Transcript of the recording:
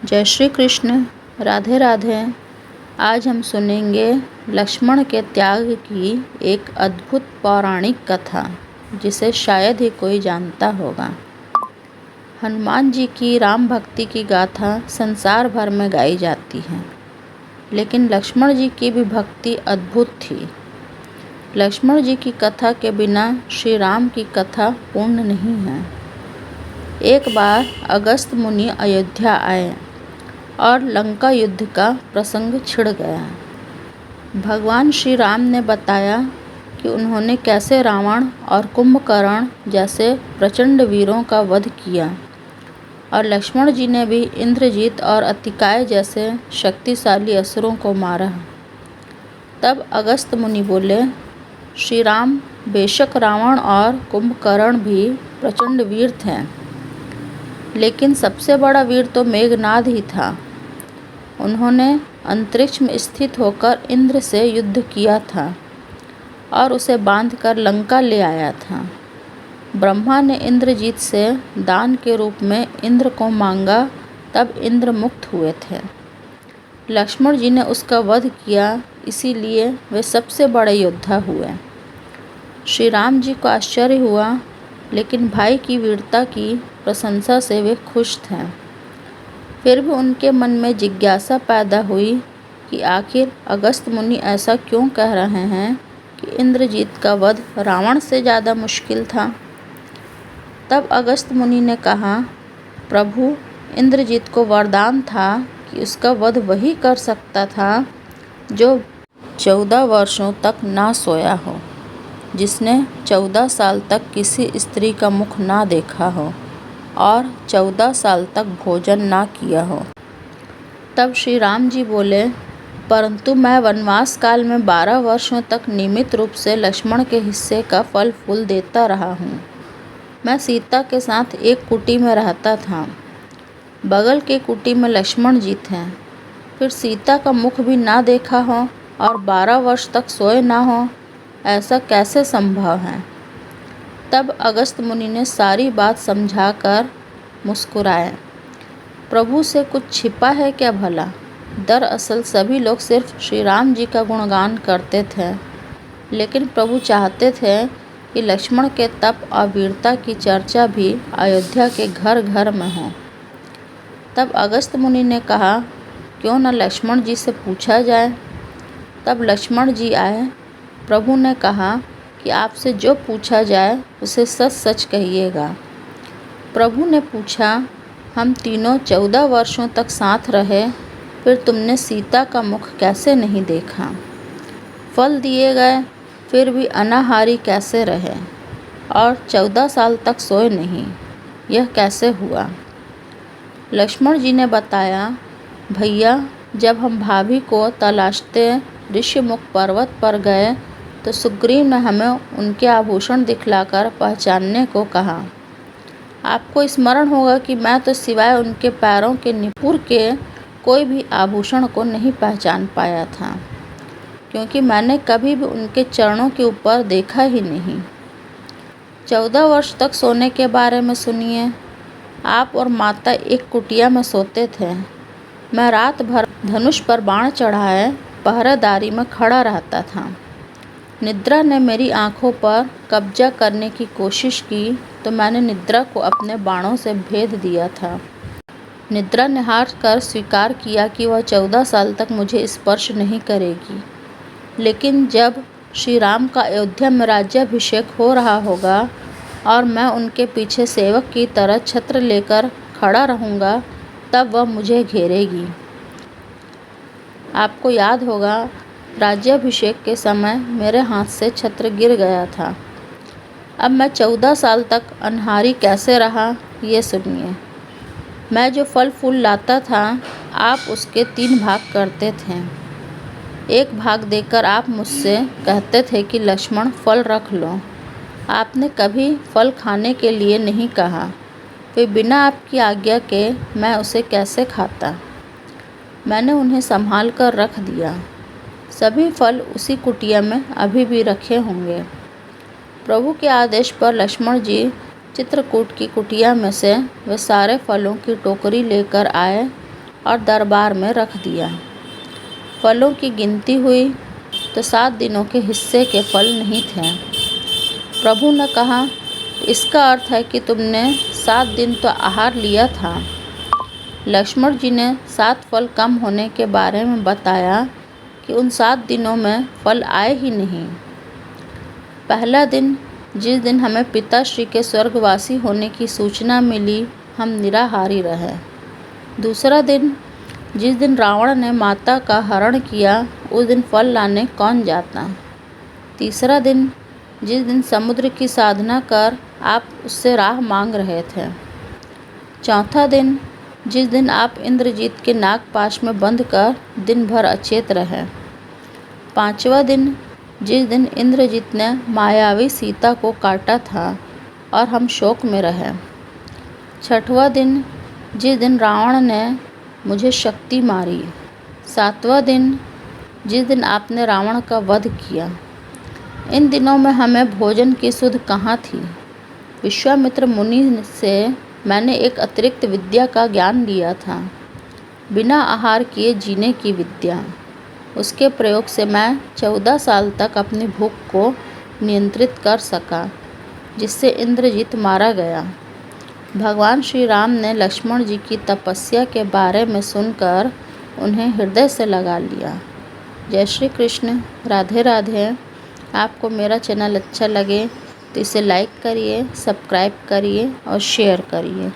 जय श्री कृष्ण। राधे राधे। आज हम सुनेंगे लक्ष्मण के त्याग की एक अद्भुत पौराणिक कथा जिसे शायद ही कोई जानता होगा। हनुमान जी की राम भक्ति की गाथा संसार भर में गाई जाती है, लेकिन लक्ष्मण जी की भी भक्ति अद्भुत थी। लक्ष्मण जी की कथा के बिना श्री राम की कथा पूर्ण नहीं है। एक बार अगस्त्य मुनि अयोध्या आए और लंका युद्ध का प्रसंग छिड़ गया। भगवान श्री राम ने बताया कि उन्होंने कैसे रावण और कुंभकर्ण जैसे प्रचंड वीरों का वध किया, और लक्ष्मण जी ने भी इंद्रजीत और अतिकाय जैसे शक्तिशाली असुरों को मारा। तब अगस्त्य मुनि बोले, श्री राम, बेशक रावण और कुंभकर्ण भी प्रचंड वीर थे, लेकिन सबसे बड़ा वीर तो मेघनाद ही था। उन्होंने अंतरिक्ष में स्थित होकर इंद्र से युद्ध किया था और उसे बांधकर लंका ले आया था। ब्रह्मा ने इंद्रजीत से दान के रूप में इंद्र को मांगा, तब इंद्र मुक्त हुए थे। लक्ष्मण जी ने उसका वध किया, इसीलिए वे सबसे बड़े योद्धा हुए। श्री राम जी को आश्चर्य हुआ, लेकिन भाई की वीरता की प्रशंसा से वे खुश थे। फिर भी उनके मन में जिज्ञासा पैदा हुई कि आखिर अगस्त्य मुनि ऐसा क्यों कह रहे हैं कि इंद्रजीत का वध रावण से ज़्यादा मुश्किल था। तब अगस्त्य मुनि ने कहा, प्रभु, इंद्रजीत को वरदान था कि उसका वध वही कर सकता था जो 14 वर्षों तक ना सोया हो, जिसने 14 साल तक किसी स्त्री का मुख ना देखा हो और 14 साल तक भोजन ना किया हो। तब श्री राम जी बोले, परंतु मैं वनवास काल में 12 वर्षों तक नियमित रूप से लक्ष्मण के हिस्से का फल फूल देता रहा हूँ। मैं सीता के साथ एक कुटी में रहता था। बगल के कुटी में लक्ष्मण जी थे। फिर सीता का मुख भी ना देखा हो और 12 वर्ष तक सोए ना हो, ऐसा कैसे संभव है। तब अगस्त्य मुनि ने सारी बात समझाकर मुस्कुराए। प्रभु से कुछ छिपा है क्या भला। दरअसल सभी लोग सिर्फ श्री राम जी का गुणगान करते थे, लेकिन प्रभु चाहते थे कि लक्ष्मण के तप और वीरता की चर्चा भी अयोध्या के घर घर में हो। तब अगस्त्य मुनि ने कहा, क्यों न लक्ष्मण जी से पूछा जाए। तब लक्ष्मण जी आए। प्रभु ने कहा कि आपसे जो पूछा जाए उसे सच सच कहिएगा। प्रभु ने पूछा, हम तीनों 14 वर्षों तक साथ रहे, फिर तुमने सीता का मुख कैसे नहीं देखा। फल दिए गए, फिर भी अनाहारी कैसे रहे, और 14 साल तक सोए नहीं, यह कैसे हुआ। लक्ष्मण जी ने बताया, भैया, जब हम भाभी को तलाशते ऋषिमुख पर्वत पर गए तो सुग्रीव ने हमें उनके आभूषण दिखलाकर पहचानने को कहा। आपको स्मरण होगा कि मैं तो सिवाय उनके पैरों के निपुर के कोई भी आभूषण को नहीं पहचान पाया था, क्योंकि मैंने कभी भी उनके चरणों के ऊपर देखा ही नहीं। 14 वर्ष तक सोने के बारे में सुनिए। आप और माता एक कुटिया में सोते थे। मैं रात भर धनुष पर बाण चढ़ाए पहरेदारी में खड़ा रहता था। निद्रा ने मेरी आंखों पर कब्जा करने की कोशिश की तो मैंने निद्रा को अपने बाणों से भेद दिया था। निद्रा ने हार कर स्वीकार किया कि वह 14 साल तक मुझे स्पर्श नहीं करेगी, लेकिन जब श्री राम का अयोध्या में राज्याभिषेक हो रहा होगा और मैं उनके पीछे सेवक की तरह छत्र लेकर खड़ा रहूँगा, तब वह मुझे घेरेगी। आपको याद होगा, राज्याभिषेक के समय मेरे हाथ से छत्र गिर गया था। अब मैं 14 साल तक अनहारी कैसे रहा, ये सुनिए। मैं जो फल फूल लाता था, आप उसके 3 भाग करते थे। एक भाग देकर आप मुझसे कहते थे कि लक्ष्मण, फल रख लो। आपने कभी फल खाने के लिए नहीं कहा, फिर बिना आपकी आज्ञा के मैं उसे कैसे खाता। मैंने उन्हें संभाल कर रख दिया। सभी फल उसी कुटिया में अभी भी रखे होंगे। प्रभु के आदेश पर लक्ष्मण जी चित्रकूट की कुटिया में से वे सारे फलों की टोकरी लेकर आए और दरबार में रख दिया। फलों की गिनती हुई तो 7 दिनों के हिस्से के फल नहीं थे। प्रभु ने कहा, इसका अर्थ है कि तुमने 7 दिन तो आहार लिया था। लक्ष्मण जी ने 7 फल कम होने के बारे में बताया कि उन 7 दिनों में फल आए ही नहीं। पहला दिन, जिस दिन हमें पिताश्री के स्वर्गवासी होने की सूचना मिली, हम निराहारी रहे। दूसरा दिन, जिस दिन रावण ने माता का हरण किया, उस दिन फल लाने कौन जाता। तीसरा दिन, जिस दिन समुद्र की साधना कर आप उससे राह मांग रहे थे। चौथा दिन, जिस दिन आप इंद्रजीत के नागपाश में बंद कर दिन भर अचेत रहे। पांचवा दिन, जिस दिन इंद्रजीत ने मायावी सीता को काटा था और हम शोक में रहे। छठवां दिन, जिस दिन रावण ने मुझे शक्ति मारी। सातवां दिन, जिस दिन आपने रावण का वध किया। इन दिनों में हमें भोजन की सुध कहाँ थी। विश्वामित्र मुनि से मैंने एक अतिरिक्त विद्या का ज्ञान लिया था, बिना आहार किए जीने की विद्या। उसके प्रयोग से मैं 14 साल तक अपनी भूख को नियंत्रित कर सका, जिससे इंद्रजीत मारा गया। भगवान श्री राम ने लक्ष्मण जी की तपस्या के बारे में सुनकर उन्हें हृदय से लगा लिया। जय श्री कृष्ण। राधे राधे। आपको मेरा चैनल अच्छा लगे तो इसे लाइक करिए, सब्सक्राइब करिए और शेयर करिए।